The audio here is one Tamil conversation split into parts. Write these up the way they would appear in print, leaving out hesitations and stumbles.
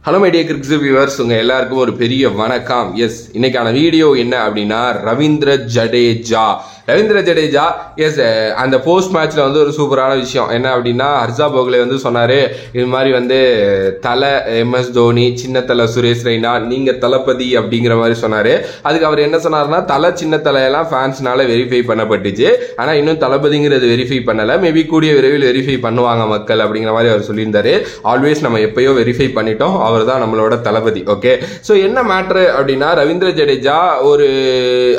Hello my dear cricket viewers, உங்க எல்லாருக்கும் ஒரு பெரிய வணக்கம். எஸ், இன்னைக்கான வீடியோ என்ன அப்படின்னா ரவீந்திர ஜடேஜா எஸ் அந்த போஸ்ட் மேட்ச்ல வந்து ஒரு சூப்பரான விஷயம் என்ன அப்படின்னா ஹர்ஷா போகலே வந்து சொன்னாரு, இது மாதிரி வந்து தலை MS தோனி, சின்ன தலை சுரேஷ் ரெய்னா, நீங்க தளபதி அப்படிங்கிற மாதிரி சொன்னாரு. அதுக்கு அவர் என்ன சொன்னாருன்னா, தலை சின்ன தலையெல்லாம் ஃபேன்ஸ்னால வெரிஃபை பண்ணப்பட்டுச்சு, ஆனா இன்னும் தளபதிங்கிறது வெரிஃபை பண்ணல, மேபி கூடிய விரைவில் வெரிஃபை பண்ணுவாங்க மக்கள் அப்படிங்கிற மாதிரி அவர் சொல்லியிருந்தாரு. ஆல்வேஸ் நம்ம எப்பயோ வெரிஃபை பண்ணிட்டோம், அவர் தான் நம்மளோட தளபதி. ஓகே, ஸோ என்ன மேட்ரு அப்படின்னா ரவீந்திர ஜடேஜா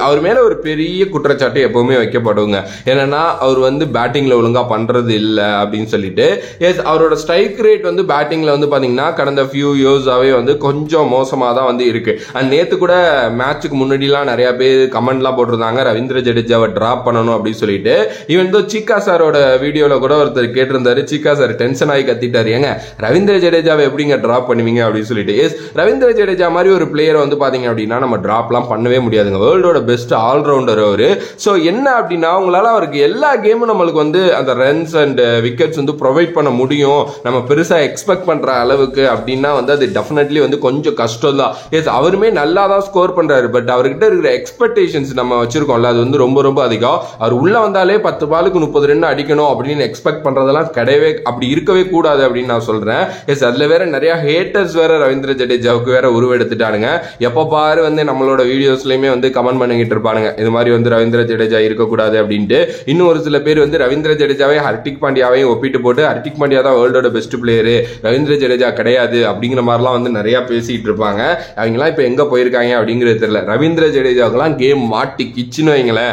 அவர் மேல ஒரு பெரிய குற்றச்சாட்டு எப்பவுமே வைக்கப்படுங்க. என்னன்னா அவர் வந்து பேட்டிங்ல ஒழுங்கா பண்றது இல்லை அப்படின்னு சொல்லிட்டு. எஸ், அவரோட ஸ்ட்ரைக் ரேட் வந்து பேட்டிங்ல வந்து பாத்தீங்கன்னா கடந்த ஃபியூ இயர்ஸாவே வந்து கொஞ்சம் மோசமா தான் வந்து இருக்கு. அண்ட் நேத்து கூட மேட்சுக்கு முன்னாடிலாம் நிறைய பேர் கமெண்ட்லாம் போட்டிருந்தாங்க ரவீந்திர ஜடேஜாவை டிராப் பண்ணணும் அப்படின்னு சொல்லிட்டு. ஈவன் தோ சீக்கா சாரோட வீடியோல கூட ஒருத்தர் கேட்டிருந்தாரு, சீக்கா சார் டென்ஷன் ஆகி கத்திட்டாரு, ஏங்க ரவீந்திர ஜடேஜாவை எப்படிங்க டிராப் பண்ணுவீங்க அப்படின்னு சொல்லிட்டு. எஸ், ரவீந்திர ஜடேஜா மாதிரி ஒரு பிளேயரை வந்து பாத்தீங்க அப்படின்னா நம்ம டிராப்லாம் பண்ணவே முடியாதுங்க. வேர்ல்டோட பெஸ்ட் ஆல்ரவுண்டர் அவரு. ஸோ என்ன அப்படின்னா உங்களால அவருக்கு எல்லா கேமும் நம்மளுக்கு வந்து அந்த ரன்ஸ் அண்ட் விக்கெட்ஸ் வந்து ப்ரொவைட் பண்ண முடியும் நம்ம பெருசா எக்ஸ்பெக்ட் பண்ற அளவுக்கு அப்படின்னா வந்து அது டெஃபினெட்லி வந்து கொஞ்சம் கஷ்டம் தான். எஸ், அவருமே நல்லா தான் ஸ்கோர் பண்றாரு, பட் அவர்கிட்ட இருக்கிற எக்ஸ்பெக்டேஷன்ஸ் நம்ம வச்சிருக்கோம்ல அது வந்து ரொம்ப ரொம்ப அதிகம். அவர் உள்ள வந்தாலே 10 பாலுக்கு 30 ரன் அடிக்கணும் அப்படின்னு எக்ஸ்பெக்ட் பண்றதெல்லாம் கிடையவே அப்படி இருக்கவே கூடாது அப்படின்னு நான் சொல்றேன். எஸ், அதுல வேற நிறைய ஹேட்டர்ஸ் வேற ரவீந்திர ஜடேஜாவுக்கு வேற உருவெடுத்துட்டானுங்க. எப்ப பாரு வந்து நம்மளோட வீடியோஸ்லயுமே வந்து கமெண்ட் பண்ணிக்கிட்டு இருப்பானுங்க, இது மாதிரி வந்து ரவீந்திர ஜடேஜா இருக்கக்கூடாது அப்படின்ட்டு. இன்னும் ஒரு சில பேர் வந்து ரவீந்திர ஜடேஜாவை ஹர்திக் பாண்டியாவையும் ஒப்பிட்டு போட்டு ஹர்திக் பாண்டியா தான் வேர்ல்டோட பெஸ்ட் பிளேயரு, ரவீந்திர ஜடேஜா கிடையாது அப்படிங்கிற மாதிரிலாம் வந்து நிறைய பேசிட்டு இருப்பாங்க. அவங்கலாம் இப்ப எங்க போயிருக்காங்க அப்படிங்கிறது தெரியல. ரவீந்திர ஜடேஜாவுக்குலாம் கேம் மாட்டி கிச்சுன்னு வைங்களேன்,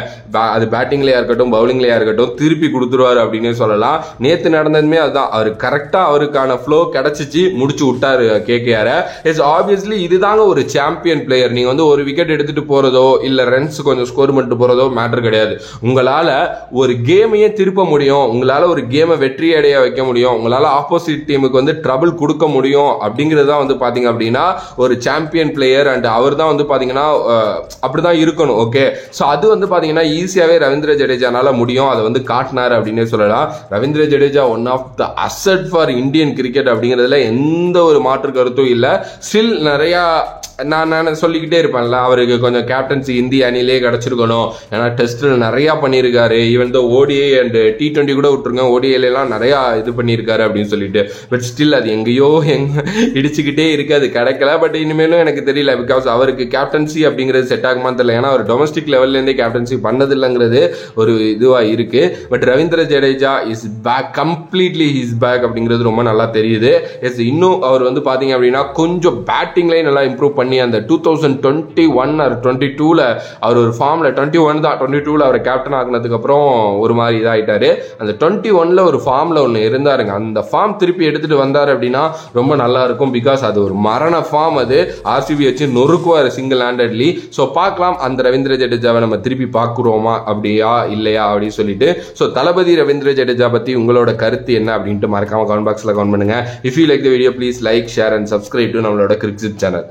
அது பேட்டிங்லயா இருக்கட்டும் பவுலிங்லயா இருக்கட்டும் திருப்பி கொடுத்துருவாரு அப்படின்னு சொல்லலாம். நேத்து நடந்ததுமே அதுதான், அவர் கரெக்டா அவருக்கான ஃப்ளோ கிடைச்சிச்சு, முடிச்சு விட்டாரு KKR. இட்ஸ் ஆப்வியஸ்லி இதுதாங்க ஒரு சாம்பியன் பிளேயர். நீங்க வந்து ஒரு விக்கெட் எடுத்துட்டு போறதோ இல்ல ரன்ஸ் கொஞ்சம் ஸ்கோர் பண்ணிட்டு போறதோ மேட்டர் கிடையாது. உங்களால ஒரு கேமையே திருப்ப முடியும், உங்களால ஒரு கேமை வெற்றி அடைய வைக்க முடியும், உங்களால ஆப்போசிட் டீமுக்கு வந்து ட்ரபிள் கொடுக்க முடியும் அப்படிங்கிறது தான் வந்து பாத்தீங்க அப்படின்னா ஒரு சாம்பியன் பிளேயர். அண்ட் அவர் தான் வந்து பாத்தீங்கன்னா அப்படிதான் இருக்கணும். ஓகே, ஸோ அது வந்து பாத்தீங்கன்னா ஈஸியாவே ரவீந்திர ஜடேஜானால முடியும், அதை வந்து காட்டினாரு அப்படின்னு சொல்லலாம். Ravindra Jadeja one of the asset for Indian cricket அப்படிங்கிறதுல எந்த ஒரு மாற்று கருத்தும் இல்லை. ஸ்டில் நிறைய நான் சொல்லிக்கிட்டே இருப்பேன்ல, அவருக்கு கொஞ்சம் கேப்டன்சி இந்திய அணிலே கிடைச்சிருக்கணும், ஏன்னா டெஸ்ட்ல நிறைய பண்ணியிருக்காரு. Even though ODI and T20 கூட விட்டுருங்க, ODIலாம் நிறைய இது பண்ணியிருக்காரு அப்படின்னு சொல்லிட்டு. பட் ஸ்டில் அது எங்கேயோ இடிச்சுக்கிட்டே இருக்கு, அது கிடைக்கல. பட் இனிமேலும் எனக்கு தெரியல, பிகாஸ் அவருக்கு கேப்டன்சி அப்படிங்கிறது செட் ஆகுமான்னு தெரியல, ஏன்னா அவர் டொமஸ்டிக் லெவல்லேருந்தே கேப்டன்சி பண்ணது இல்லைங்கிறது ஒரு இதுவா இருக்கு. But Ravindra Jadeja is back, completely his back அப்படிங்கிறது ரொம்ப நல்லா தெரியுது. எஸ், இன்னும் அவர் வந்து பாத்தீங்க அப்படின்னா கொஞ்சம் பேட்டிங்லேயே நல்லா இம்ப்ரூவ் பண்ணி அந்த 2021 or 22ல அவர் ஒரு ஃபார்ம்ல 21 தான் 22ல அவர் கேப்டன் ஆகினதுக்கு அப்புறம் ஒரு மாதிரி இதாயிட்டாரு. அந்த 21ல ஒரு ஃபார்ம்ல ஒன்று இருந்தாருங்க, அந்த ஃபார்ம் திருப்பி எடுத்துட்டு வந்தாரு அப்படின்னா ரொம்ப நல்லா இருக்கும். பிகாஸ் அது ஒரு மரண ஃபார்ம், அது RCB வச்சு நொறுக்குவார் சிங்கிள் ஹேண்டட்லி. ஸோ பார்க்கலாம் அந்த ரவீந்திர ஜடேஜாவை நம்ம திருப்பி பார்க்குறோமா அப்படியா இல்லையா அப்படின்னு சொல்லிட்டு. ஸோ தளபதி ரவீந்திர ஜடேஜா பத்தி உங்களோட கருத்து என்ன அப்படின்ட்டு மறக்காம கமெண்ட் பாக்ஸ்ல கமெண்ட் பண்ணுங்க. If you like the video please like share and subscribe to நம்மளோட கிரிக்கெட் சேனல்.